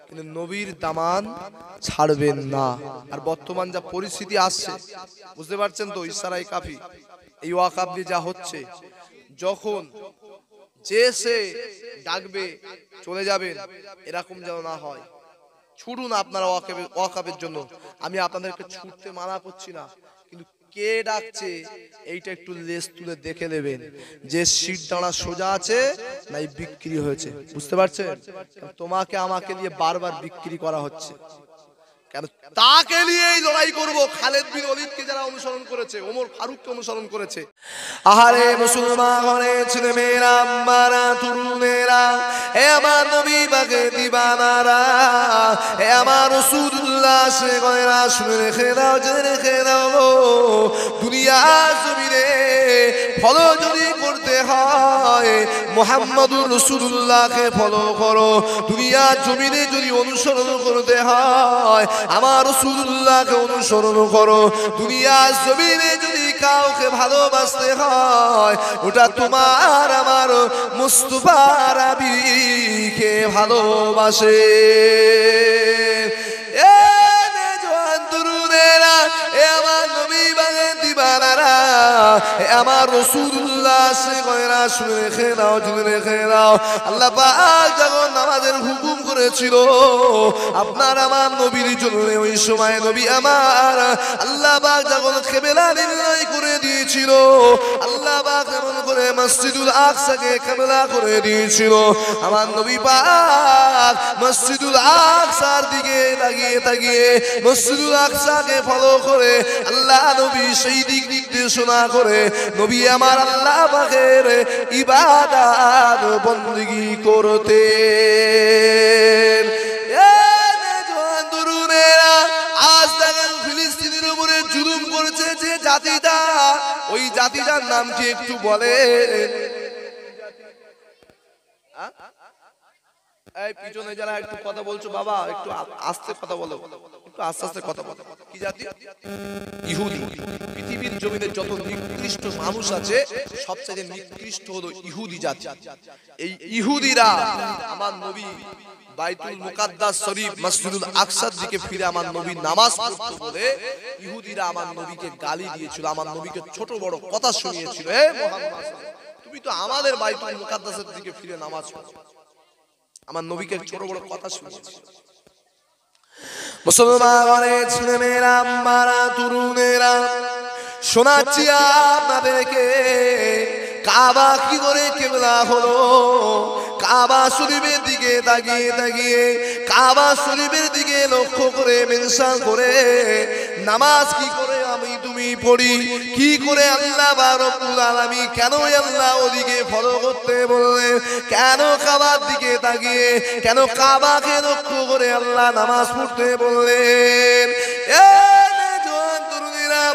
কিন্তু নবীর দামান ছাড়বেন না। আর বর্তমান যা পরিস্থিতি আসছে বুঝতে পারছেন তো, ইশারাই কাফি এই ওয়াকাব দিয়ে যা হচ্ছে, যখন যে সে ডাকবে চলে যাবেন, এরকম যেন না হয়। ছুটুন আপনারা ওয়াকাবের জন্য, আমি আপনাদেরকে ছুটতে মানা করছি না, কিন্তু কে ডাকছে এইটা একটু লেজ তুলে দেখে নেবেন যে সিট দাঁড়া সোজা আছে নাই বিক্রি হয়েছে। বুঝতে পারছেন? তোমাকে আমাকে নিয়ে বারবার বিক্রি করা হচ্ছে কেন? তাকে নিয়েই লড়াই করব। খালেদ বিন ওলীদকে যারা অনুসরণ করেছে, ওমর ফারুককে অনুসরণ করেছে। আহারে মুসলমানের ছেলে মেয়েরা, আম্মারা, তরুণেরা, হে আমার নবী পাকে দিবানারা, হে আমার রাসূলুল্লাহ সে গয়রা, শুনে রেখে দাও, জেনে রেখে দাও, দুনিয়া জমিনে ফলো যদি করতে হয় মুহাম্মদুর রাসূলুল্লাহকে ফলো করো। দুনিয়া জমিনে যদি অনুসরণ করতে হয় আমার রাসূলুল্লাহকে অনুসরণ করো। দুনিয়া জমিনে যদি কাউকে ভালোবাসতে হয় ওটা তোমার আমার মুস্তাফা নবীকে ভালোবাসে। এ জওয়ান তরুণেরা, এ আমার নবী বাগে দিবানারা, এ আমার রাসূলুল্লাহ সে গয়রা, শুনে রেখে দাও, জেনে রেখে দাও, আল্লাহ পাক যখন নামাজের হুকুম করেছিল আপনার আমার নবীর জন্য, ওই সময় নবী আমার আল্লাহ পাক যখন কিবলা নির্ণয় করে দিয়েছিল, আল্লাহ পাক যেমন করে মসজিদুল আকসাকে কিবলা করে দিয়েছিল, আমার নবী পাক মসজিদুল আকসার দিকে তাকিয়ে তাকিয়ে মসজিদুল আকসাকে ফলো করে আল্লাহ নবী সেই দিক নির্দেশনা করে নবী আমার আল্লাহ পাকের ইবাদত বندگی করতেন। আজ দেখেন ফিলিস্তিনের উপরে জুলুম করেছে যে জাতিটা, ওই জাতিটার নাম কি একটু বলে? এই পিছনে যারা একটু কথা বলছো বাবা, একটু আস্তে কথা বলো, একটু আস্তে আস্তে কথা বলো। কি জাতি? ইহুদি। পৃথিবীর জমিনে যত নিকৃষ্ট মানুষ আছে সবচেয়ে নিকৃষ্ট হলো ইহুদি জাতি। এই ইহুদিরা আমার নবী বাইতুল মুকাদ্দাস শরীফ মসজিদুল আকসার দিকে ফিরে আমার নবী নামাজ পড়তে বলে ইহুদিরা আমার নবীকে গালি দিয়েছিল, আমার নবীকে ছোট বড় কথা শুনিয়েছিল। হে মুহাম্মদ, তুমি তো আমাদের বাইতুল মুকাদ্দাসের দিকে ফিরে নামাজ পড়ো। আমার নবীকে ছোট বড় কথা শুনিয়েছিল। মুসলমানের ছেলে মেয়েরা, আম্মারা, তরুণেরা, শোনাচ্ছি আপনাদেরকে কাবা কি করে কিবলা হলো। কাবা শরীফের দিকে তাকিয়ে তাকিয়ে, কাবা শরীফের দিকে লক্ষ্য করে মেনশন করে নামাজ কি করে আমি তুমি পড়ি, কি করে আল্লাহ রব্বুল আলামিন কেন আল্লাহ ওদিকে ফলো করতে বললেন, কেন কাবার দিকে তাকিয়ে, কেন কাবাকে লক্ষ্য করে আল্লাহ নামাজ পড়তে বললেন।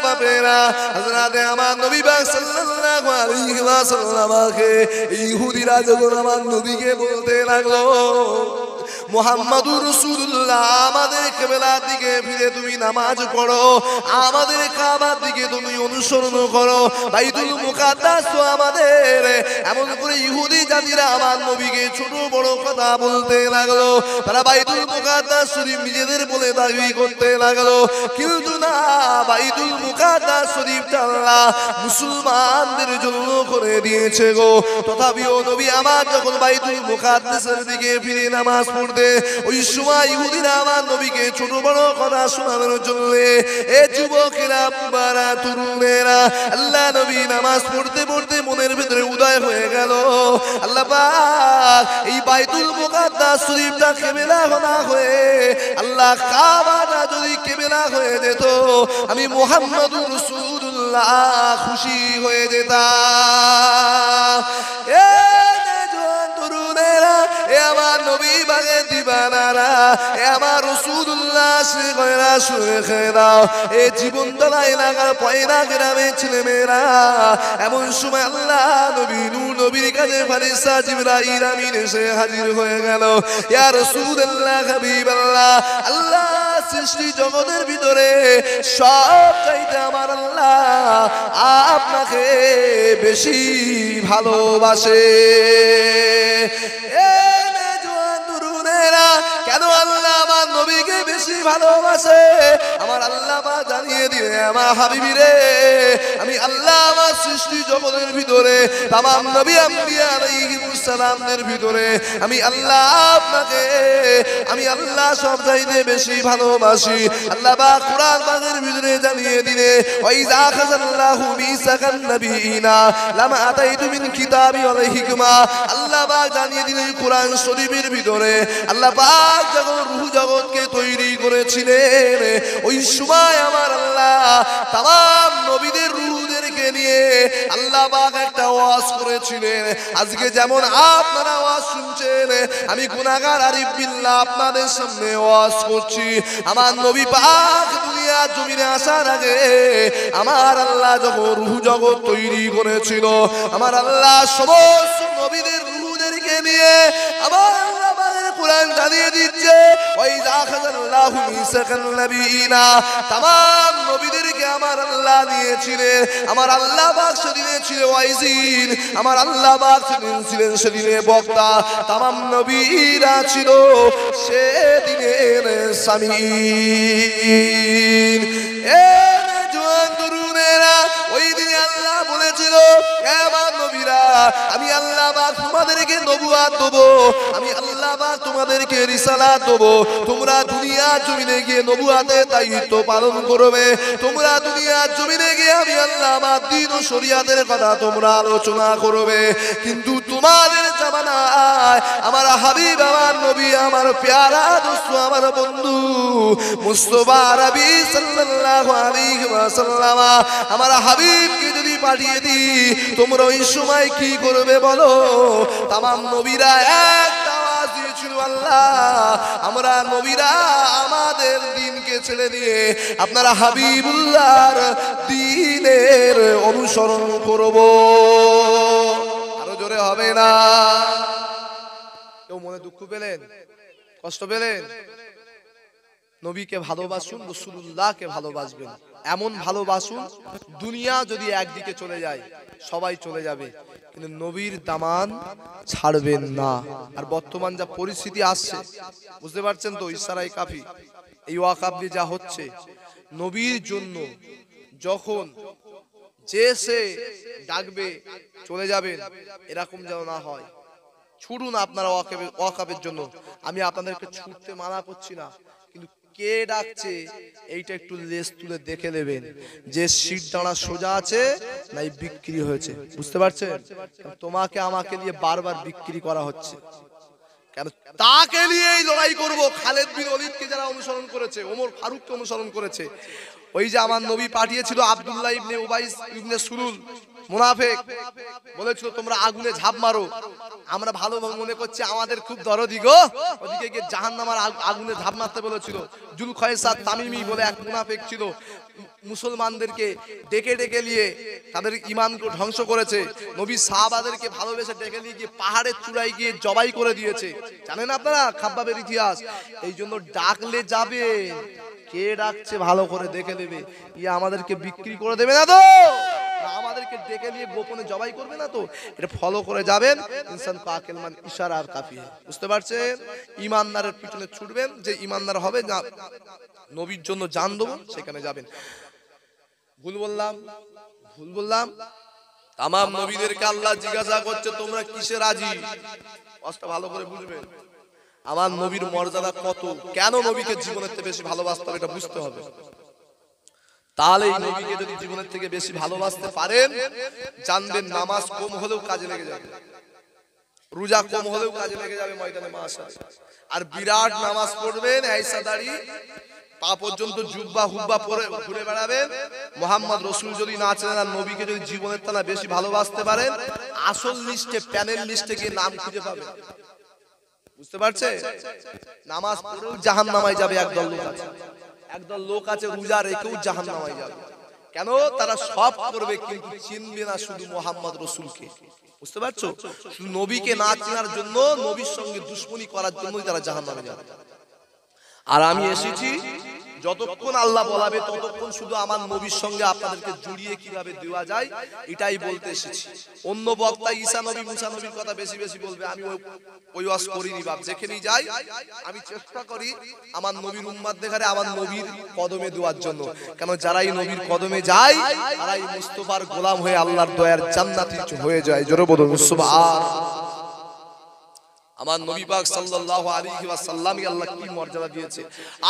বাপেরা, হযরত আমার নবী পাক সাল্লাল্লাহু আলাইহি ওয়াসাল্লামকে ইহুদিরা যখন আমার নবীকে বলতে লাগলো মুহাম্মাদুর রাসূলুল্লাহ আমাদের কিবলার দিকে ফিরে তুমি নামাজ পড়ো, আমাদের কাবার দিকে তুমি অনুসরণ করো, বাইতুল মুকাদ্দাস তো আমাদের, এমন করে ইহুদি জাতিরা আমার নবীকে ছোট বড় কথা বলতে লাগলো। তারা বাইতুল মুকাদ্দাস শরীফ নিজেদের বলে দাবি করতে লাগলো, কিন্তু না, বাইতুল মুকাদ্দাস শরীফটা আল্লাহ মুসলমানদের জন্য করে দিয়েছে গো। তথাপিও নবী আমার যখন বাইতুল মুকাদ্দাসের দিকে ফিরে নামাজ পড়তে, ওই সময় ইহুদিরা আমার নবীকে ছোট বড় কথা শোনানোর জন্য, এ যুবকেরা, আম্মারা, তরুণেরা, আল্লাহ নবী নামাজ পড়তে পড়তে মনের ভিতরে উদয় হয়ে গেল, আল্লাহ পাক এই বাইতুল মুকাদ্দাস শরীফটা কিবলা না হয়ে আল্লাহ কাবাটা যদি কিবলা হয়ে যেত, আমি মুহাম্মাদুর রাসূলুল্লাহ খুশি হয়ে যেতাম। এ জওয়ান তরুণেরা, এ আমার নবী বাগে দিবানারা, এ আমার রাসূলুল্লাহ সে গয়রা, শুনে রেখে দাও, এ জীবনতলা এলাকার পয়রা গ্রামের ছেলে মেয়েরা, এমন সময় আল্লাহ নবী নূর নবীর কাছে ফেরেশতা জিবরাইল আমিন এসে হাজির হয়ে গেল। ইয়া রাসূলুল্লাহ, হাবিবাল্লাহ, আল্লাহ সৃষ্টি জগতের ভিতরে সব চাইতে আমার আল্লাহ আপনাকে বেশি ভালোবাসে। কেন আল্লাহ ভালোবাসে আমার আল্লাহ পাক জানিয়ে দিলে আমার হাবিবি রে আমি আল্লাহ আমার সৃষ্টি জগতের ভিতরে তামাম নবী আম্বিয়া আলাইহিমুস সালামদের ভিতরে আমি আল্লাহ আপনাকে আমি আল্লাহ সব চাইতে বেশি ভালোবাসি আল্লাহ পাক কুরআন পাকের ভিতরে জানিয়ে দিলে ওয়াইযা আখাযাল্লাহু মিসাকান নবিয়িনা লামা আতাইতু মিন কিতাবি ওয়া হিকমা আল্লাহ পাক জানিয়ে দিলেন কুরআন শরীফের ভিতরে আল্লাহ পাক যখন রূহ জগৎকে তৈরি করেছিলেন ওই সময় আমার আল্লাহ तमाम নবীদের রূহদেরকে নিয়ে আল্লাহ পাক একটা ওয়াজ করেছিলেন আজকে যেমন আপনারা ওয়াজ শুনছেন আমি গুনাহগার আরিফ বিল্লাহ আপনাদের সামনে ওয়াজ করছি আমার নবী পাক দুনিয়া জমিনে আসার আগে আমার আল্লাহ যখন রূহ জগৎ তৈরি করেছিল আমার আল্লাহ সমস্ত নবীদের রূহদেরকে নিয়ে আমার কুরআন জানিয়ে দিচ্ছে ওয়াইযা আখাযাল্লাহু মিসাকান নবিয়িনা तमाम নবীদেরকে আমার আল্লাহ নিয়েছিলেন আমার আল্লাহ পাক সেদিনে ছিল ওয়াইজিন আমার আল্লাহ পাক ছিলেন সেদিনে বক্তা तमाम নবীরা ছিল সেদিনের সামিঈন এ জওয়ান তরুণেরা ওই দিনে আল্লাহ বলেছিল হে আমার নবীরা আমি আল্লাহ পাক তোমাদেরকে নবুয়ত দেব আমি আল্লাহ পাক তোমাদেরকে রিসালাত দেব তোমরা দুনিয়া জমিনে গিয়ে নবুয়তের দায়িত্ব পালন করবে তোমরা দুনিয়া জমিনে গিয়ে আমি আল্লাহ আমার দ্বীন ও শরীয়তের কথা তোমরা আলোচনা করবে কিন্তু তোমাদের জামানায় আমার হাবিব আমার নবী আমার প্যারা দোস্ত আমার বন্ধু মুস্তাফা আরবি সাল্লাল্লাহু আলাইহি ওয়াসাল্লাম আমার হাবিবকে যদি পাঠিয়ে দিই তোমরা ওই সময় কি করবে বলো तमाम নবীরা একটা আওয়াজ দিয়েছিল আল্লাহ আমরা নবীরা আমাদের দ্বীনকে ছেড়ে দিয়ে আপনারা হাবিবুল্লাহর দ্বীনের অনুসরণ করব আরো জোরে হবে না কেউ মনে দুঃখ পেলেন কষ্ট পেলেন নবীকে ভালোবাসুন রাসূলুল্লাহকে ভালোবাসবেন এমন ভালোবাসুন দুনিয়া যদি একদিকে চলে যায় সবাই চলে যাবে কিন্তু নবীর দামান ছাড়বেন না আর বর্তমান যা পরিস্থিতি আসছে বুঝতে পারছেন তো ইসরাই কাফি এই ওয়াকাব দিয়ে যা হচ্ছে নবীর জন্য যখন যে সে ডাকবে চলে যাবেন এরকম যেন না হয় ছুটুন আপনারা ওয়াকাবের জন্য আমি আপনাদেরকে ছুটতে মানা করছি না কিন্তু কে ডাকছে এইটা একটু লেজ তুলে দেখে নেবেন যে সিট দাঁড়া সোজা আছে নাই বিক্রি হয়েছে বুঝতে পারছেন তোমাকে আমাকে নিয়ে বারবার বিক্রি করা হচ্ছে কেন তাকে নিয়েই লড়াই করব খালেদ বিন ওলীদকে যারা অনুসরণ করেছে ওমর ফারুককে অনুসরণ করেছে ওই যে আমার নবী পাঠিয়েছিল আব্দুল্লাহ ইবনে উবাই ইবনে সুলুল মুনাফিক বলেছিল তোমরা আগুনে ঝাঁপ মারো আমরা ভালো মনে করছি আমাদের খুব দরদি গো ওদিকে গিয়ে জাহান্নামের আগুনে ঝাঁপ মারতে বলেছিল জুলখায়সাত তামিমি বলে এক মুনাফিক ছিল মুসলমানদেরকে ডেকে ডেকে নিয়ে তাদের ঈমানকে ধ্বংস করেছে নবী সাহাবাদেরকে ভালোবেসে ডেকে নিয়ে গিয়ে পাহাড়ের চূড়ায় গিয়ে জবাই করে দিয়েছে জানেন আপনারা খাব্বাবের ইতিহাস এই জন্য ডাকলে যাবে কে ডাকছে ভালো করে দেখে নেবে ইয়া আমাদেরকে বিক্রি করে দেবে না তো আমাদেরকে ডেকে নিয়ে গোপনে জবাই করবে না তো এটা ফলো করে যাবেন ইনসান পাকেল মান ইশারা আর কাফি বুঝতে পারছেন ঈমানদারের পিছনে ছুটবেন যে ঈমানদার হবে না নবীর জন্য জান দেব সেখানে যাবেন ভুল বললাম तमाम নবীদেরকে আল্লাহ জিজ্ঞাসা করছে তোমরা কিসে রাজি ওয়াজটা ভালো করে বুঝবেন আমার নবীর মর্যাদা কত কেন নবীকে জীবনের থেকে বেশি ভালোবাসতে হবে এটা বুঝতে হবে তাহলে এই নবীকে যদি জীবনের থেকে বেশি ভালোবাসতে পারেন জানবেন নামাজ কম হলেও কাজে লেগে যাবে রোজা কম হলেও কাজে লেগে যাবে ময়দানে মাশাআল্লাহ আর বিরাট নামাজ পড়বেন আয়েশা দাড়ি পা পর্যন্ত জুব্বা হুব্বা পরে ঘুরে বেড়াবেন মুহাম্মদ রাসূল যদি না চেনেন আর নবীকে যদি জীবনের থেকে বেশি ভালোবাসতে পারেন আসল লিস্টে প্যানেল লিস্টে গিয়ে নাম খুঁজে পাবেন বুঝতে পারছে নামাজ পড়েও জাহান্নামে যাবে একদল লোক আছে রোজা রেখেও জাহান্নামে যাবে কেন তারা সব করবে কিন্তু চিনবে না শুধু মুহাম্মদ রাসূলকে বুঝতে পারছো শুধু নবীকে না চেনার জন্য নবীর সঙ্গে দুশমনি করার জন্যই তারা জাহান্নামে যাবে আর আমি এসেছি যতক্ষণ আল্লাহ বলাবে ততক্ষণ শুধু আমার নবীর সঙ্গে আপনাদেরকে জড়িয়ে কিভাবে দেওয়া যায় এটাই বলতে এসেছি। অন্য বক্তা ঈসা নবী মুসা নবীর কথা বেশি বেশি বলবে, আমি ওই ওয়াজ করিনি বাপ। যেখানেই যাই আমি চেষ্টা করি আমার নবীর উম্মাত দেখারে আমার নবীর কদমে দেওয়ার জন্য। কেন যারাই নবীর কদমে যায় তারাই মুস্তাফার গোলাম হয়ে আল্লাহর দয়ার জান্নাতি হয়ে যায়। জোরে বলুন সুবহানাল্লাহ। আমার নবী পাক সাল্লাল্লাহু আলাইহি ওয়াসাল্লামকে আল্লাহ কি মর্যাদা দিয়েছে।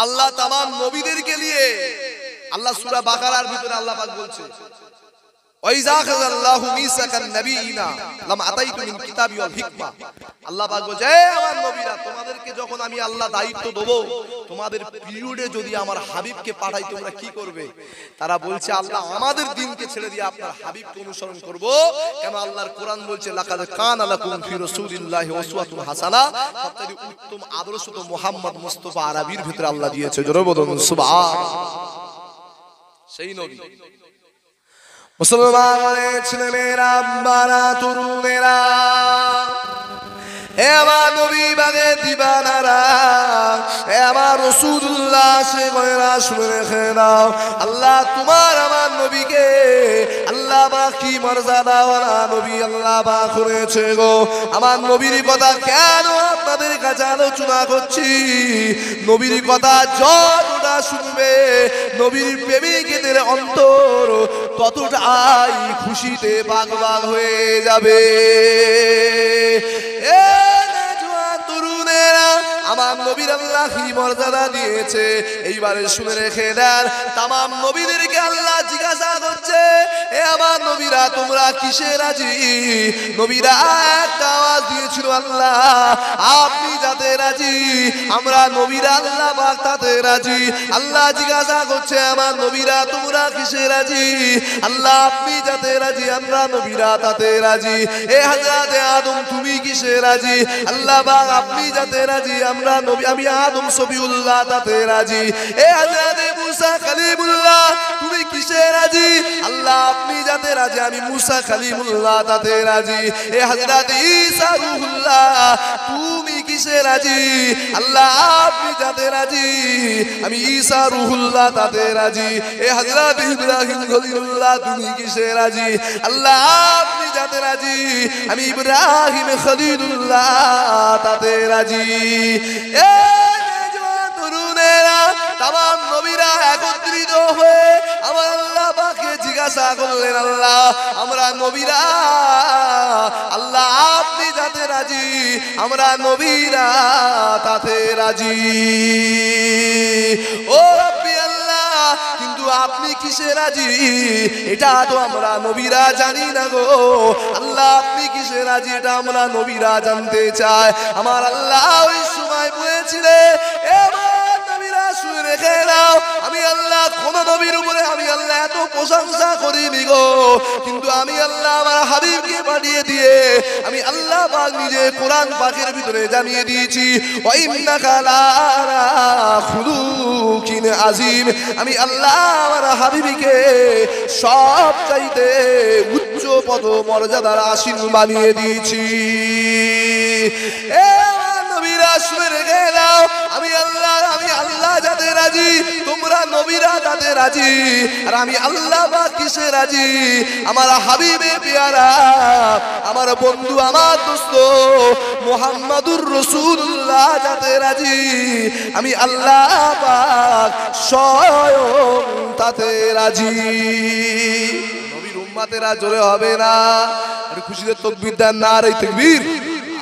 আল্লাহ তামাম নবীদেরকে নিয়ে আল্লাহ সূরা বাকারার ভিতরে আল্লাহ পাক বলছে, ওয়াইযা খাযাল্লাহু মিসাকান নাবিয়িনা লাম আতাইতু মিন কিতাবি ওয়াল হিকমা। আল্লাহ পাক বলছে, আমার নবীরা তোমাদেরকে যখন আমি আল্লাহ দায়িত্ব দেব, তোমাদের পিরিয়ডে যদি আমার হাবিবকে পাঠাই তোমরা কি করবে? তারা বলছে আল্লাহ আমাদের দ্বীনকে ছেড়ে দিয়ে আপনার হাবিবকে অনুসরণ করব। কেন আল্লাহর কোরআন বলছে লাকাদ কানা লাকুম ফি রাসূলিল্লাহি উসওয়াতুন হাসানাহ, সবচেয়ে উত্তম আদর্শ তো মুহাম্মদ মুস্তাফা আরবির ভিতরে আল্লাহ দিয়েছে। জোরে বলুন সুবহানাল্লাহ। সেই নবী মুসলমানের ছেলেমেয়েরা, আব্বারা, তরুণেরা, এ আমার নবী বাগে দিবানারা, এ আমার রাসূলুল্লাহ সে গয়রা শুনে রেখে নাও। আল্লাহ তোমার আমার নবীকে আল্লাহ পাক কি মর্যাদা ওয়ালা নবী আল্লাহ পাক করেছে গো। আমার নবীর কথা কেন আপনাদের কাছে আলোচনা করছি? নবীর কথা যতটা শুনবে নবীর প্রেমিকদের অন্তর ততটাই খুশিতে বাগবাগ হয়ে যাবে। আমার নবীর আল্লাহ কি মর্যাদা দিয়েছে এইবারে শুনে রেখে দেন। তামাম নবীদেরকে আল্লাহ জিজ্ঞাসা করছে, এ আমার নবীরা তোমরা কিসে রাজি? নবীরা একটা আওয়াজ দিয়েছিল, আল্লাহ আপনি যাতে রাজি আমরা নবীরা আল্লাহ পাক তাতে রাজি। আল্লাহ জিজ্ঞাসা করছে, আমার নবীরা তোমরা কিসে রাজি? আল্লাহ আপনি যাতে রাজি আমরা নবীরা তাতে রাজি। এ হযরতে আদম তুমি কিসে রাজি? আল্লাহ পাক আপনি যাতে রাজি আমরা নবী আমি আদম সফিউল্লাহ তাতে রাজি। এ হযরতে মুসা কালিমুল্লাহ তুমি কিসে রাজি? আল্লাহ আপনি যাতে রাজি আমি মুসা কালিমুল্লাহ তাতে রাজি। এ হযরতে ঈসা রূহুল্লাহ তুমি কিসে রাজি? আল্লাহ আপনি যাতে রাজি আমি ঈসা রূহুল্লাহ তাতে রাজি। এ হযরতে ইব্রাহিম খলিলুল্লাহ তুমি কিসে রাজি? আল্লাহ আপনি যাতে রাজি আমি ইব্রাহিম খলিলুল্লাহ তাতে রাজি। এ তরুণেরা, তামাম নবীরা একত্রিত হয়ে আমার আল্লাহ পাককে জিজ্ঞাসা করলেন, আল্লাহ আমরা নবীরা আল্লাহ আপনি যাতে রাজি আমরা নবীরা তাতে রাজি। ও রব্বি আল্লাহ কিন্তু আপনি কিসে রাজি এটা তো আমরা নবীরা জানি না গো। আল্লাহ আপনি কিসে রাজি এটা আমরা নবীরা জানতে চাই। আমার আল্লাহ ওই সময় বলেছিলেন, শুনে রেখে নাও আমি আল্লাহ কোন নবীর উপরে আমি আল্লাহ এত প্রশংসা করিনি গো, কিন্তু আমি আল্লাহ আমার হাবিবকে পাঠিয়ে দিয়ে আমি আল্লাহ পাক নিজে কোরআন পাকের ভিতরে জানিয়ে দিয়েছি, ওয়া ইন্নাকা লাআলা খুলুকিন আযীম। আমি আল্লাহ আমার হাবিবকে সব চাইতে উচ্চ পদ মর্যাদার আসীন বানিয়ে দিয়েছি। এ নবীরা শুনে রেখে নাও আমি আল্লাহ যাতে রাজি তোমরা নবীরা তাতে রাজি, আর আমি আল্লাহ পাক কিসে রাজি আমার হাবিবে পেয়ারা আমার বন্ধু আমার দোস্ত মুহাম্মাদুর রাসূলুল্লাহ যাতে রাজি আমি আল্লাহ পাক স্বয়ং তাতে রাজি। নবীর উম্মতেরা জোরে হবে না আর খুশিতে তাকবীর দেন, নারে তাকবীর,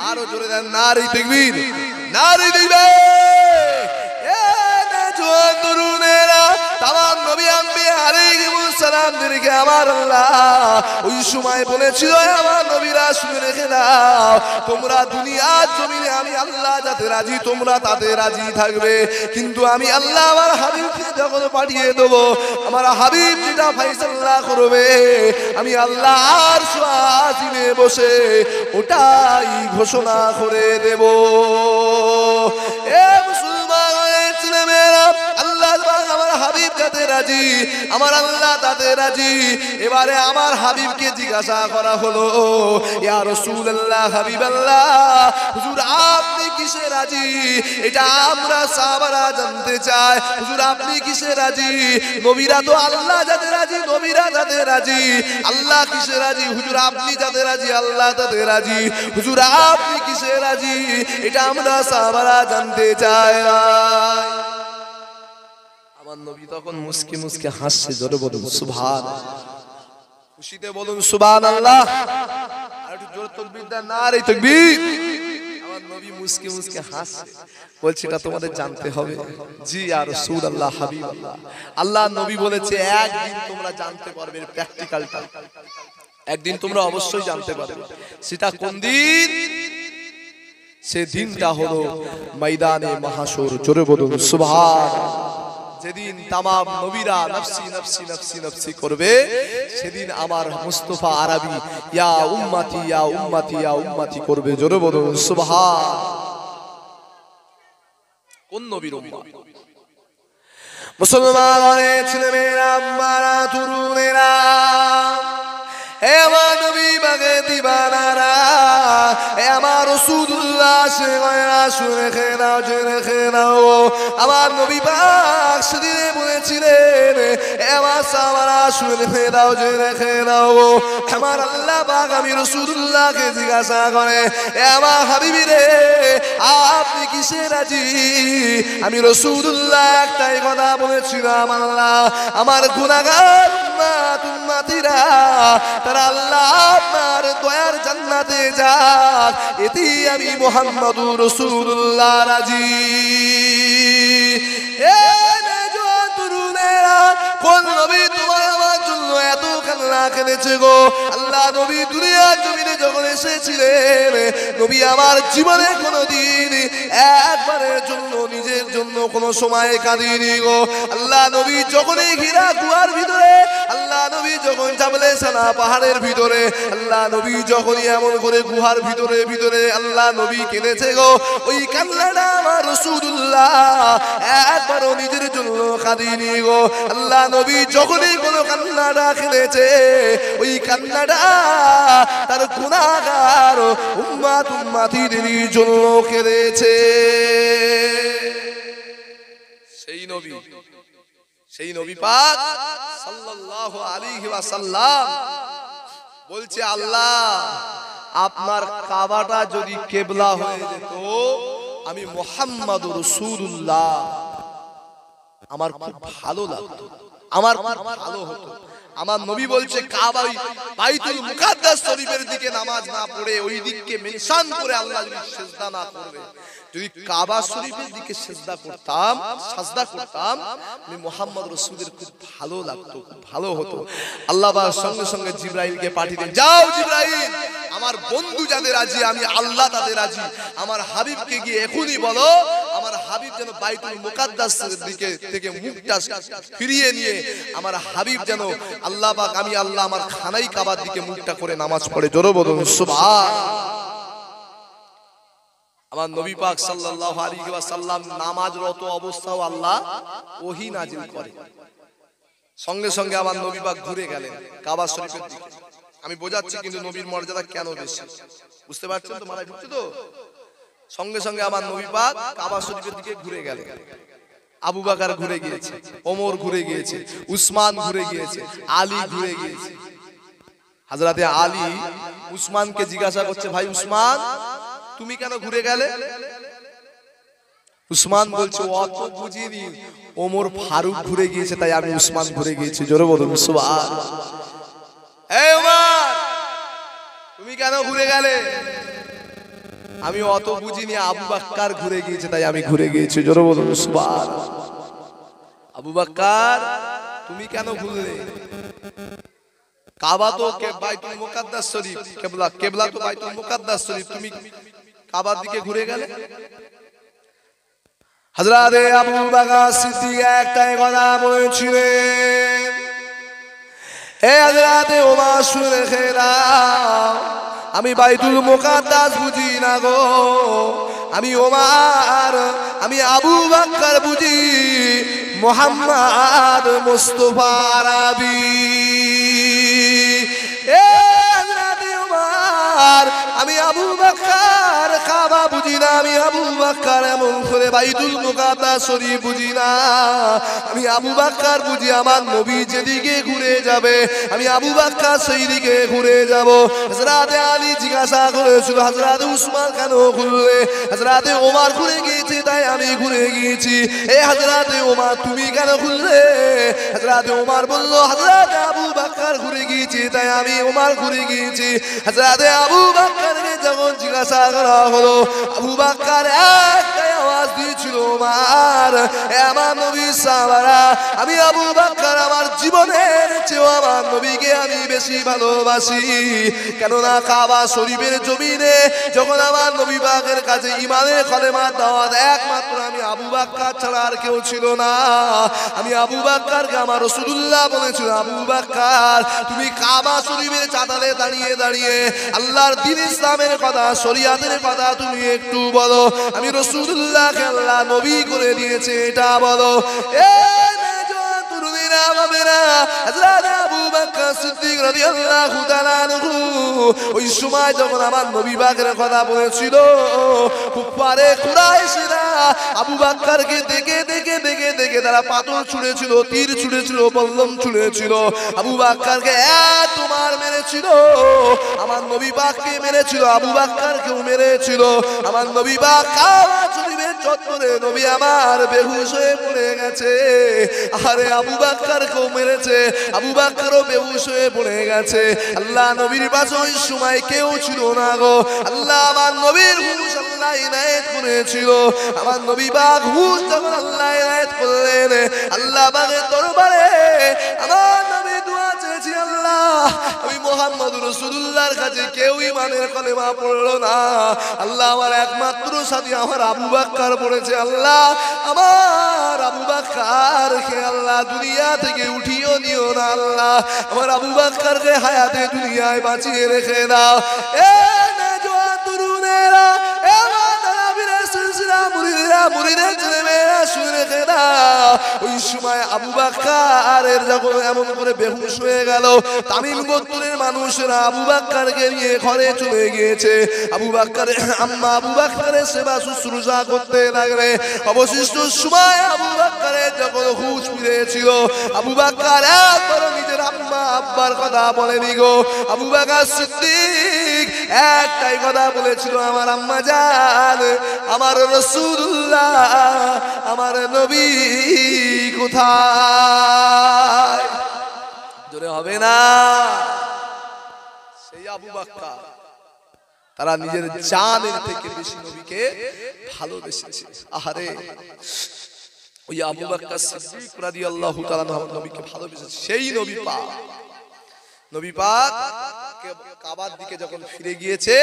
আরো জোরে দেন নারে তাকবীর, নারে তাকবীর। এ নওজোয়ান তরুণেরা, তামাম নবী আম্বিয়া আলাইহিমুস সালামদেরকে আমার আল্লাহ ওই সময় বলেছিল, আমার নবীরা শুনে রেখে দাও তোমরা দুনিয়ার জমিনে আমি আল্লাহ যাতে রাজি তোমরা তাতে রাজি থাকবে, কিন্তু আমি আল্লাহ আমার হাবিবকে যখন পাঠিয়ে দেবো আমার হাবিব যেটা ফয়সালা করবে আমি আল্লাহ আরশ আজিমে বসে ওটাই ঘোষণা করে দেব। এ মুসলমানের ছেলেমেয়েরা, আল্লাহ আমার হাবিব যাতে রাজি আমার আল্লাহ তাতে রাজি। এবারে আমার হাবিবকে জিজ্ঞাসা করা হলো, ইয়া রাসূলুল্লাহ হাবিবাল্লাহ হুজুর আপনি কিসে রাজি? এটা আমরা সাহাবারা জানতে জানতে চায় হুজুর আপনি কিসে রাজি? নবীরা তো আল্লাহ যাতে রাজি, নবীরা যাতে রাজি, আল্লাহ কিসে রাজি? হুজুর আপনি যাতে রাজি, আল্লাহ তাতে রাজি, হুজুর আপনি কিসে রাজি? এটা আমরা সাহাবারা জানতে চাই। আমার নবী তখন মুস্কি মুস্কি হাসছে, জোরে বলুন সুবহানাল্লাহ, খুশিতে বলুন সুবহানাল্লাহ, আর একটু জোরে তাকবীর দেন, নারে তাকবীর। আমার নবী মুস্কি মুস্কি হাসছে, বলছে এটা তোমাদের জানতে হবে। জি ইয়া রাসূলুল্লাহ, হাবিবাল্লাহ, আল্লাহ নবী বলেছে একদিন তোমরা জানতে পারবে, প্র্যাকটিক্যালটা একদিন তোমরা অবশ্যই জানতে পারবে। সেটা কোন দিন? সে দিনটা হলো ময়দানে মাহশর, জোরে বলুন সুবহানাল্লাহ। যেদিন তামাম নবীরা নফসি নফসি নফসি নফসি করবে, সেদিন আমার মুস্তাফা আরবি ইয়া উম্মতি ইয়া উম্মতি ইয়া উম্মতি করবে, জোরে বলুন সুবহানাল্লাহ। কোন নবীর উম্মত? মুসলমানের ছেলেমেয়েরা, আম্মারা, তরুণেরা, হে আমার নবী বাগে দিবানারা, হে আমার রাসূলুল্লাহ শেখেরা, শুনে খেয়ে নাও, জেনে খেয়ে নাও। আমার নবী পাক সেদিনে বলেছিলেন, হে আমার সাহাবারা শুনে খেয়ে নাও, জেনে খেয়ে নাও। আমার আল্লাহ পাক আমি রাসূলুল্লাহকে জিজ্ঞাসা করে, হে আমার হাবিবি রে আপনি কিসে রাজি? আমি রাসূলুল্লাহ একটাই কথা বলেছিলাম, আল্লাহ আমার গুনাহগার উম্মত উম্মতিরা তারা আল্লাহ আপনার দয়ার জান্নাতে যাক, এতে আমি মুহাম্মদুর রাসূলুল্লাহ রাজি। এ নওজোয়ান তরুণেরা, কোন নবী তোমার আমার জন্য এত কান্না কেঁদেছে গো? আল্লাহ নবী দুনিয়ার জমিনে যখন এসেছিলেন, নবী আমার জীবনে কোনোদিন একবারের জন্য নিজের জন্য কোনো সময় কাঁদিনি গো। আল্লাহ নবী যখনই হীরা গুহার ভিতরে, আল্লাহ নবী যখন জাবলে সানা পাহাড়ের ভিতরে, আল্লাহ নবী যখনই এমন করে গুহার ভিতরে ভিতরে আল্লাহ নবী কেঁদেছে গো, ওই কান্নাটা আমার রাসূলুল্লাহ একবারও নিজের জন্য কাঁদিনি গো। আল্লাহ নবী যখনই কোনো কান্নাটা কেঁদেছে, ওই কান্নাটা তার গুনাহগার উম্মত উম্মতিদের জন্য কেঁদেছে। সেই নবী পাক সাল্লাল্লাহু আলাইহি ওয়াসাল্লাম বলছে, আল্লাহ আপনার কাবাটা যদি কিবলা হয়ে যেত, আমি মুহাম্মদুর রাসূলুল্লাহ আমার খুব ভালো লাগতো, আমার খুব ভালো হতো। আমার নবী বলছে কাবা বাইতুল মুকাদ্দাস শরীফের দিকে নামাজ না পড়ে ওই দিককে মেনশন করে আল্লাহ যদি সিজদা না করবে, যদি কাবা শরীফের দিকে সিজদা করতাম, সাজদা করতাম, আমি মুহাম্মদ রাসূলের খুব ভালো লাগতো, খুব ভালো হতো। আল্লাহ পাক সঙ্গে সঙ্গে জিবরাইলকে পাঠিয়ে দেন, যাও জিবরাইল, আমার বন্ধু যাদের রাজি আমি আল্লাহ তাদের রাজি, আমার হাবিবকে গিয়ে এখনই বলো আমার হাবিব যেন বাইতুল মুকাদ্দাসের দিকে থেকে মুখটা ফিরিয়ে নিয়ে আমার হাবিব যেন আল্লাহ পাক আমি আল্লাহ আমার খানাই কাবার দিকে মুখটা করে নামাজ পড়ে, জোরে বলুন সুবহানাল্লাহ। আমার নবী পাক সাল্লাল্লাহু আলাইহি ওয়াসাল্লাম নামাজরত অবস্থাও আল্লাহ ওহী নাজিল করে, সঙ্গে সঙ্গে আমার নবী পাক ঘুরে গেলেন কাবা শরীফের দিকে। আমি বোঝাচ্ছি কিন্তু নবীর মর্যাদা কেন বেশি, বুঝতে পারছেন তো? মাথায় ঢুকছে তো? সঙ্গে সঙ্গে আমার নবী পাক কাবা শরীফের দিকে ঘুরে গেলেন। আবু বকর ঘুরে গিয়েছে, ওমর ঘুরে গিয়েছে, উসমান ঘুরে গিয়েছে, আলী ঘুরে গিয়েছে। হযরতে আলী উসমানকে জিজ্ঞাসা করছে, ভাই উসমান তুমি কেন ঘুরে গেলে? উসমান বলছে অত বুঝিনি, ওমর ফারুক ঘুরে গিয়েছে তাই আমি উসমান ঘুরে গিয়েছি, জোরে বলুন সুবহানাল্লাহ। এই ওমর তুমি কেন ঘুরে গেলে? আমি অত বুঝিনি, আবু বকর ঘুরে গিয়েছে তাই আমি ঘুরে গিয়েছি, জোরে বলুন সুবহানাল্লাহ। আবু বকর তুমি কেন ঘুরলে? কাবা তো বাইতুল মুকাদ্দাস শরীফ, কিবলা তো বাইতুল মুকাদ্দাস শরীফ, তুমি কাবার দিকে ঘুরে গেলে? হযরতে আবু বকর সিদ্দিক একটাই কথা বলেছিলেন, হে হযরতে ওমর শুনে খেলাম, আমি বাইতুল মুকাদ্দাস বুঝি না গো, আমি ওমর আমি আবু বকর বুঝি, মুহাম্মদ মুস্তাফা আরবি। এ হযরতে ওমর আমি আবু বকর আর কাবা বুঝি না, আমি আবু বকর এমন করে বাইতুল মুকাদ্দাস শরীফ বুঝি না। আমি আবু বকর বুঝি আমার নবী যেদিকে ঘুরে যাবে আমি আবু বকর সেই দিকে ঘুরে যাব। হযরত আলী জিজ্ঞাসা করেছিল হযরত উসমান কেন ঘুরলে? হযরত ওমর ঘুরে গিয়েছে তাই আমি ঘুরে গিয়েছি। এ হযরত ওমর তুমি কেন ঘুরলে? হযরত ওমর বলল হযরত আবু বকর ঘুরে গিয়েছে তাই আমি ওমর ঘুরে গিয়েছি। হযরত আবু বকরকে যখন জিজ্ঞাসা করা হলো আবু বকর একটাই আওয়াজ দিয়েছিল ওমর এ আমার নবীর সাহাবারা আমি আবু বকর আমার জীবনের চেয়েও আমার নবীকে আমি বেশি ভালোবাসি। কেননা কাবা শরীফের জমিনে যখন আমার নবী পাকের কাছে ঈমানের কলেমার দাওয়াত একমাত্র আমি আবু বকর ছাড়া আর কেউ ছিল না। আমি আবু বকরকে আমার রাসূলুল্লাহ বলেছিল আবু বকর তুমি কাবা শরীফের চাতালে দাঁড়িয়ে দাঁড়িয়ে আল্লাহর দ্বীন ইসলামের কথা শরিয়াতের কথা তুমি একটু বলো। আমি রাসূলুল্লাহকে আল্লাহ নবী করে দিয়েছে এটা বলো। এ নওজোয়ান তরুণীরা বাবারা হযরত আবু বকর সিদ্দিক রাদিয়াল্লাহু তাআলা আনহু ওই সময় যখন আমার নবী পাকের কথা বলেছিল কুফারে কুরাইশরা আবু বকরকে দেখে দেখে দেখে দেখে তারা পাথর ছুঁড়েছিল, তীর ছুঁড়েছিল, বল্লম ছুঁড়েছিল। আবু বকরকে এত মার মেরেছিল, আমার নবী পাককে মেরেছিল, আবু বকরকেও মেরেছিল। আমার নবী পাক কাবা শরীফের চত্বরে নবী আমার বেহুশ হয়ে পড়ে গেছে। আরে আবু বকরকেও মেরেছে, আবু বকরও বেহুশ হয়ে পড়ে গেছে। আল্লাহ নবীর পাশে ওই সময় কেউ ছিল না গো। আল্লাহ আমার নবীর হুশ আল্লাহ ইনায়েত করেছিল। আমার নবী পাক হুশ যখন আল্লাহ ইনায়েত করলেন আল্লাহ পাকের দরবারে আমার নবী দোয়া চেয়েছি আল্লাহ আমি মুহাম্মদুর রাসূলুল্লাহর কাছে কেউ ঈমানের কলেমা পড়লো না। আল্লাহ আমার একমাত্র সাথী আমার আবু বকর পড়েছে। আল্লাহ আমার আবু বকরকে আল্লাহ দুনিয়া থেকে উঠিয়ে নিও না। আল্লাহ আমার আবু বকরকে হায়াতে দুনিয়ায় বাঁচিয়ে রেখে দাও। এ নওজোয়ান তরুণেরা এ মাদারাবিরা সিলসিলা মুরিদরা মুরিদের ছেলেমেয়েরা শুনে রেখে দাও। ওই সময় আবু বকরের যখন এমন করে বেহুশ হয়ে গেল তামিম গোত্রের মানুষরা আবু বকরকে নিয়ে ঘরে চলে গিয়েছে। আবু বকরের আম্মা আবু বকরের সেবা শুশ্রূষা করতে লাগলে অবশিষ্ট সময় আবু বকরের যখন হুঁশ ফিরেছিল আবু বকর একবার নিজের আম্মা আব্বার কথা বলেনি গো। আবু বকর সিদ্দিক একটাই কথা বলেছিল আমার আম্মা জান আমার রাসূলুল্লাহ আমার নবী কোথায়? জোরে হবে না? সেই আবু বকর তারা নিজের জানের থেকে বেশি নবীকে ভালোবেসেছে। আহারে ওই আবু বকর সিদ্দিক রাদিয়াল্লাহু তাআলা নবীকে ভালোবেসেছে। সেই নবী পাক কাবার দিকে যখন ফিরে গিয়েছে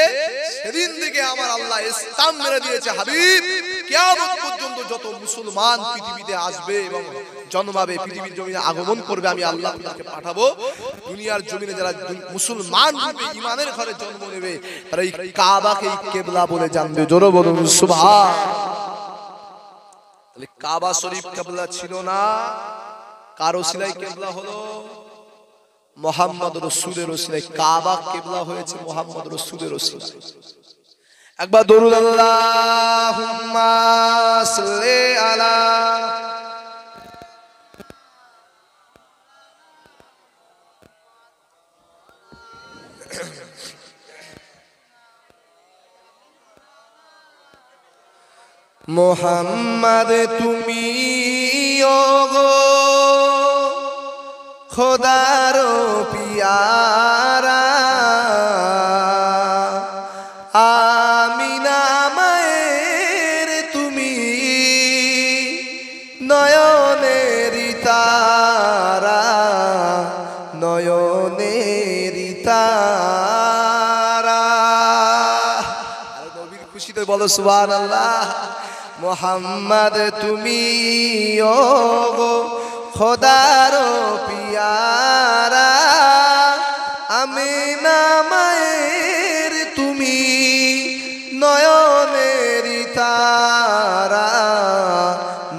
সেদিন থেকে আমার আল্লাহ ইসলাম মেরে দিয়েছে হাবিব কিয়ামত পর্যন্ত যত মুসলমান পৃথিবীতে আসবে এবং জন্মাবে পৃথিবীর জমিনে আগমন করবে আমি আল্লাহ তাদেরকে পাঠাবো। দুনিয়ার জমিনে যারা মুসলমান রূপে ঈমানের ঘরে জন্ম নেবে তারা এই কাবাকেই কিবলা বলে জানবে। জোরে বলুন সুবহান। তাহলে কাবা শরীফ কিবলা ছিল না, কার ওসিলায় কিবলা হলো? মুহাম্মদ রাসূলের ওসিলায় কাবা কিবলা হয়েছে মুহাম্মদ রাসূলের ওসিলায়। একবার দরুদ আল্লাহুম্মা সাল্লি আলা মুহাম্মদ তুমি ওগো খোদার পিয়ারা আমিনা মায়ের তুমি নয়নের তারা নয়নের তারা। আর নবীর খুশিতে বলো সুবহানাল্লাহ। মুহাম্মদ তুমি ওগো খোদার পিয়ারা আমিনা মায়ের তুমি নয়নের তারা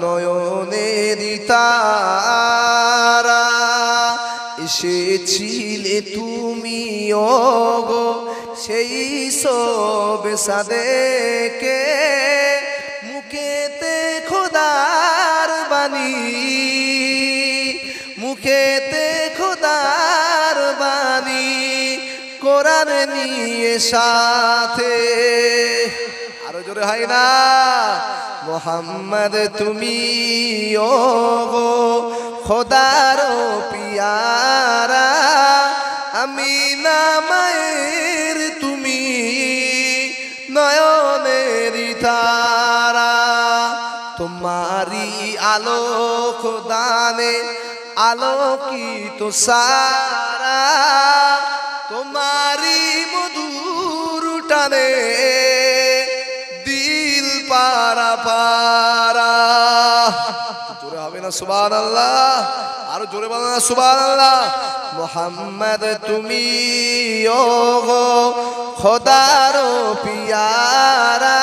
নয়নের তারা। এসেছিলে তুমি ওগো সেই সব সাদেকে মুখেতে খোদার বাণী, মুখেতে খোদার বাণী, কোরআন নিয়ে সাথে। আরো জোরে হয় না? মোহাম্মদ তুমি ও গো খোদার পিয়ারা, আমিনা মায়ের তুমি নয়নের তারা, তোমারি আলোক দানে আলোকিত সারা, তোমারি মধুর টানে দিল পারা পারা। জোরে হবে না সুবহানাল্লাহ? আরো জোরে বলো না সুবহানাল্লাহ? মোহাম্মদ তুমি ও গো খোদার পিয়ারা,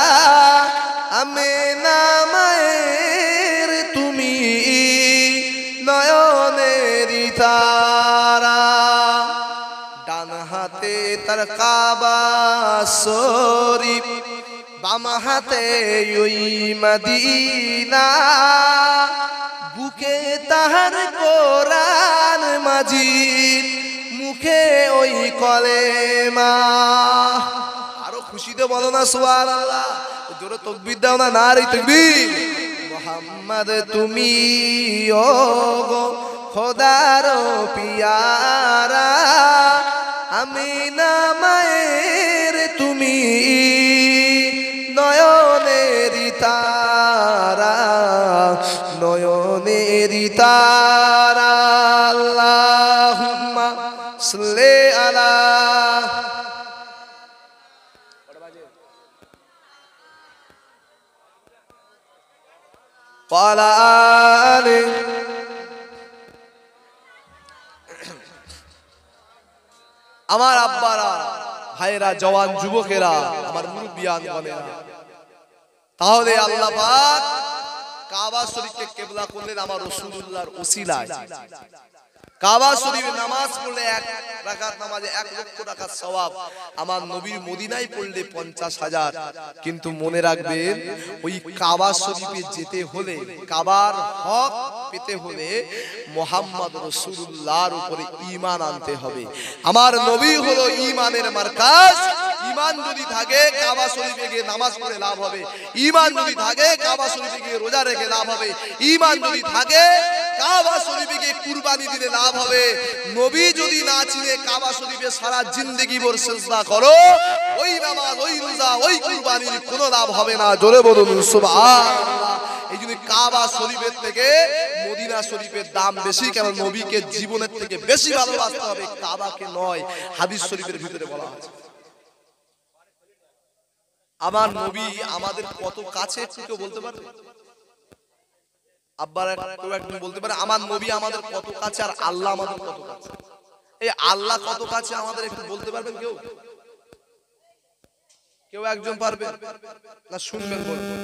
আমিনা মায়ের তুমি নয়নের তারা। ডান হাতে তার কাবা শরীফ, বাম হাতে ওই মদিনা, বুকে তাহার কোরআন মাজিদ, মুখে ওই কলেমা। আরো খুশিতে বলো না সুবহানাল্লাহ? জোরে তাকবীর দাও না, নারে তাকবীর। মোহাম্মদ তুমি ও গো খোদার পিয়ারা, আমিনা মায়ের তুমি নয়নের তারা, নয়নের তারা। আল্লাহুম্মা সাল্লি আলা ওয়া আলা আলি। আমার আব্বারা, ভাইরা, জওয়ান যুবকেরা, আমার মুরব্বিয়ান বলেরা, তাহলে আল্লাহ পাক কাবা শরীফকে কিবলা করলেন আমার রাসূলুল্লাহর ওসিলায়। কাবা শরীফে নামাজ পড়লে 1 রাকাত নামাজে 1 লক্ষ টাকা সওয়াব, আমার নবীর মদিনায় পড়লে 50,000। কিন্তু মনে রাখবেন, ওই কাবা শরীফে যেতে হলে, কাবার হক পেতে হলে মুহাম্মদ রাসূলুল্লাহর উপরে ঈমান আনতে হবে। আমার নবী হলো ঈমানের মার্কাজ। ঈমান যদি থাকে কাবা শরীফে গিয়ে নামাজ পড়ে লাভ হবে, ঈমান যদি থাকে কাবা শরীফে গিয়ে রোজা রেখে লাভ হবে, ঈমান যদি থাকে কাবা শরীফে গিয়ে কুরবানি দিলে লাভ হবে। নবী যদি না চিনে কাবা শরীফে সারা জিন্দেগি ভর সিজদা করো, ওই নামাজ, ওই রোজা, ওই কুরবানির কোনো লাভ হবে না। জোরে বলুন সুবহানাল্লাহ। এই জন্য কাবা শরীফের থেকে মদিনা শরীফের দাম বেশি, কারণ নবীকে জীবনের থেকে বেশি ভালোবাসতে হবে, কাবাকে নয়। হাদিস শরীফের ভিতরে বলা আছে। আমার নবী আমাদের কত কাছে, একটু কেউ বলতে পারবে? আব্বার কেউ একজন বলতে পারে আমার নবী আমাদের কত কাছে আর আল্লাহ আমাদের কত কাছে? এই আল্লাহ কত কাছে আমাদের একটু বলতে পারবেন কেউ? কেউ একজন পারবেন না? শুনবেন, বলবেন।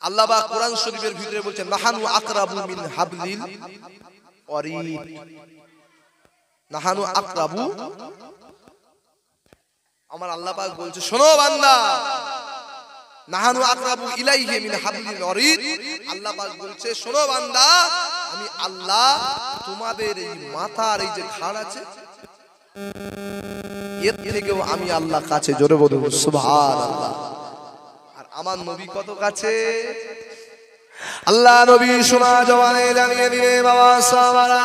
আল্লাহ পাক কোরআন শরীফের ভিতরে বলছেন নাহানু আকরাবু মিন হাবলিল ওয়ারিদ। নাহানু আকরাবু, আমার আল্লাহ পাক বলছে শোনো বান্দা, নাহানু আকরাবু ইলাইহি মিন হাবলিল ওয়ারিদ। আল্লাহ পাক বলছে শোনো বান্দা, আমি আল্লাহ তোমাদের এই মাথার এই যে ঘাড় আছে, এর থেকেও আমি আল্লাহ কাছে। জোরে বলুন সুবহানাল্লাহ। আর আমার নবী কত কাছে? আল্লাহ নবী শোনা জবানে জানিয়ে দিলে বাবা সাহাবারা,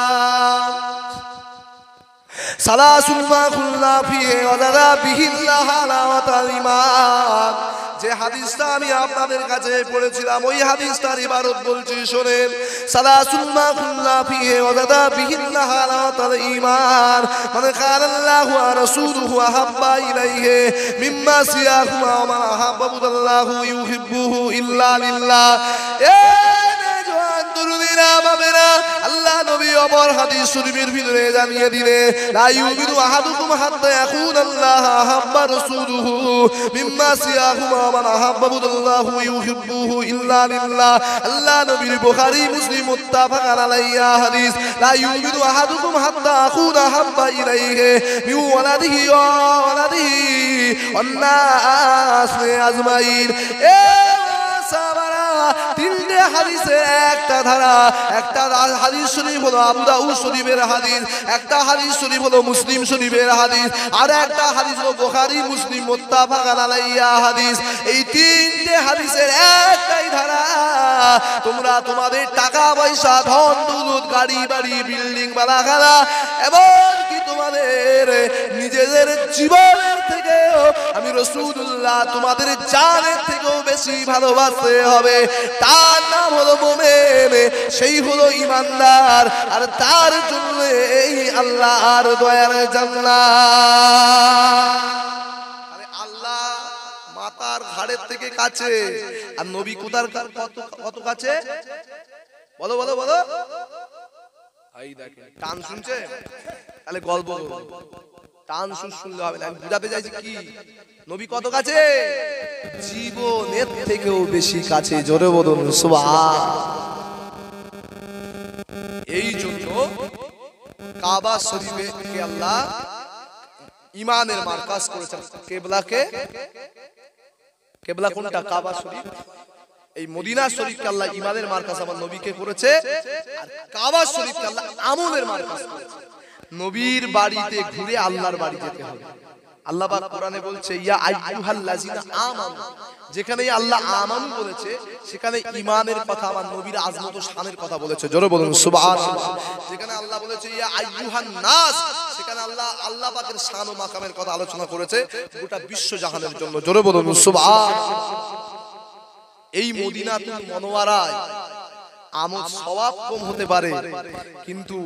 সালাসুল মা কুল্লা ফিহি ওয়াদারা বিহিল্লাহ হালাওয়াতাল ঈমান। যে হাদিসটা আমি আপনাদের কাছে পড়েছিলাম, ওই হাদিসটার ইবারত বলছি শোনেন। সালাসুল মা কুল্লা ফিহি ওয়াদারা বিহিল্লাহ হালাওয়াতাল ঈমান, মানে কালাল্লাহু ওয়া রাসূলুহু আহাব্বা ইলাইহি মিম্মা সিয়াহুমা ওয়া মা আহাব্বাহুল্লাহু ইউহিব্বুহু ইল্লা লিল্লাহ। এ জওয়ান দুরুদিনা বাবেরা, আল্লাহ আল্লাহ নবী অপর হাদিস শরীফের ভিতরে জানিয়ে দিলেন লা ইউমিনু আহাদুকুম হাত্তা ইয়াকুনা আল্লাহ আহাব্বা রাসূলুহু মিম্মা সিয়াহুমা মান আহাব্বাহুল্লাহু ইউহিব্বুহু ইল্লা লিল্লাহ। আল্লাহ নবীর বুখারী মুসলিম মুত্তাফাকান আলাইহি হাদিস লা ইউমিনু আহাদুকুম হাত্তা আকুনা হাব্বা ইলাইহি মিন ওয়ালাদিহি ওয়ান নাস আজমাইন। এ সাহাবারা, তিনটে হাদিসে একটা ধারা, একটা হাদিস শরীফ হলো আবু দাউদ শরীফের হাদিস, একটা হাদিস শরীফ হলো মুসলিম শরীফের হাদিস, আর একটা হাদিস হলো বুখারী মুসলিম মুত্তাফাকান আলাইহি হাদিস। এই তিনটে হাদিসের একটাই ধারা, তোমরা তোমাদের টাকা পয়সা ধন দৌলত গাড়ি বাড়ি বিল্ডিং বালাখানা এমনকি তোমাদের নিজেদের জীবনের থেকেও আমি রাসূলুল্লাহ তোমাদের জানের থেকেও বেশি ভালোবাসতে হবে। তার নাম হলো মুমিন, সেই হলো ঈমানদার, আর তার জন্য এই আল্লাহর দয়ার জান্নাত। আরে আল্লাহ মাতার ঘাড়ের থেকে কাছে, আর নবী কোথার কত কাছে? বলো বলো বলো। এই দেখেন টান শুনছে, তাহলে গল্প টান শুনলে হবে না। আমি বুঝাতে চাইছি কি, নবী কত কাছে? জীবনের থেকেও বেশি কাছে। জোরে বলুন সুবহান। এই জন্য কাবা শরীফে কে আল্লাহ ঈমানের মারকাজ করেছেন। কিবলা কোনটা? কাবা শরীফ। এই মদিনা শরীফকে আল্লাহ ঈমানের মারকাজ আমার নবীকে করেছে, আর কাবা শরীফকে আল্লাহ আমলের মারকাজ করেছে। নবীর বাড়িতে ঘুরে আল্লাহর বাড়ি যেতে হবে। আল্লাহ পাক কোরআনে বলছে ইয়া আইয়ুহাল্লাযিনা আমানু, যেখানে আল্লাহ আমানু বলেছে সেখানে ঈমানের কথা, আমার নবীর আজমত ও শানের কথা বলেছে। জোরে বলুন সুবহানাল্লাহ। যেখানে আল্লাহ বলেছে ইয়া আইয়ুহান নাস, সেখানে আল্লাহ পাকের শান ও মাকামের কথা আলোচনা করেছে গোটা বিশ্ব জাহানের জন্য। জোরে বলুন সুবহানাল্লাহ। এই মদিনাতুল মুনাওয়ারায় আমল সওয়াব কম হতে পারে, কিন্তু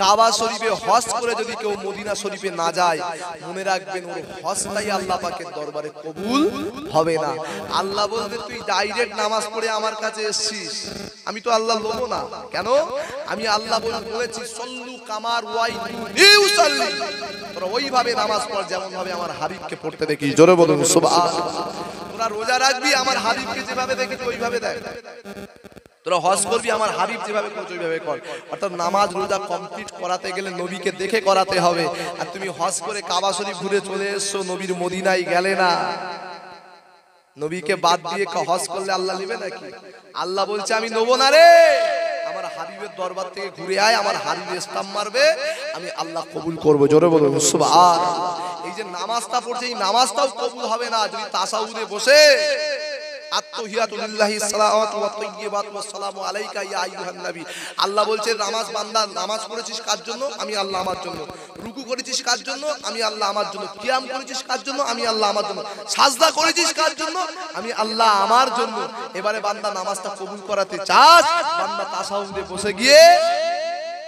কাবা শরীফে হজ করে যদি কেউ মদিনা শরীফে না যায়, মনে রাখবেন ওর হজটাই আল্লাহ পাকের দরবারে কবুল হবে না। আল্লাহ বলবে তুই ডাইরেক্ট নামাজ পড়ে আমার কাছে এসেছিস, আমি তো আল্লাহ লোবো না। কেন? আমি আল্লাহ বলেছি সল্লু কামার ওয়াইনি উসাল্লি, তোরা ওইভাবে নামাজ পড় যেমন ভাবে আমার হাবিবকে পড়তে দেখিস। জোরে বলুন সুবহানাল্লাহ। তোরা রোজা রাখবি আমার হাবিবকে যেভাবে দেখিস ওইভাবে দেখ। তোরা হজ করবি আমার হাবিব যেভাবে করছে ওইভাবে কর। অর্থাৎ নামাজ রোজা কমপ্লিট করাতে গেলে নবীকে দেখে করাতে হবে। আর তুমি হজ করে কাবা শরীফ ঘুরে চলে এসছো, নবীর মদিনায় গেলে না, নবীকে বাদ দিয়ে হজ করলে আল্লাহ নেবে নাকি? আল্লাহ বলছে আমি নেবো না রে, আমার হাবিবের দরবার থেকে ঘুরে আয়, আমার হাবিব ইসলাম মারবে, আমি আল্লাহ কবুল করবো। জোরে বলুন সুবহানাল্লাহ। এই যে নামাজটা পড়ছে, এই নামাজটাও কবুল হবে না যদি তাসাউদে বসে আত্তাহিয়াতু লিল্লাহি সালাওয়াতু ওয়াত তাইয়্যিবাতু ওয়াসসালামু আলাইকা ইয়া আইয়ুহান নবী। আল্লাহ বলছে নামাজ বান্দা, নামাজ পড়েছিস কার জন্য? আমি আল্লাহ আমার জন্য। রুকু করেছিস কার জন্য? আমি আল্লাহ আমার জন্য। কিয়াম করেছিস কার জন্য? আমি আল্লাহ আমার জন্য। সাজদা করেছিস কার জন্য? আমি আল্লাহ আমার জন্য। এবারে বান্দা নামাজটা কবুল করাতে চাস, বান্দা তাসাউদে বসে গিয়ে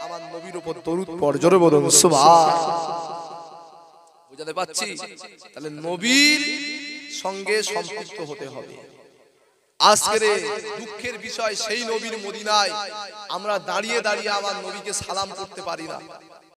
আমার নবীর উপর দরুদ পড়। জোরে বলুন সুবহানাল্লাহ। বুঝাতে পারছি? তাহলে নবীর সঙ্গে সম্পৃক্ত হতে হবে। আজকের দুঃখের বিষয়, সেই নবীর মদিনায় আমরা দাঁড়িয়ে দাঁড়িয়ে আমার নবীকে সালাম করতে পারি না।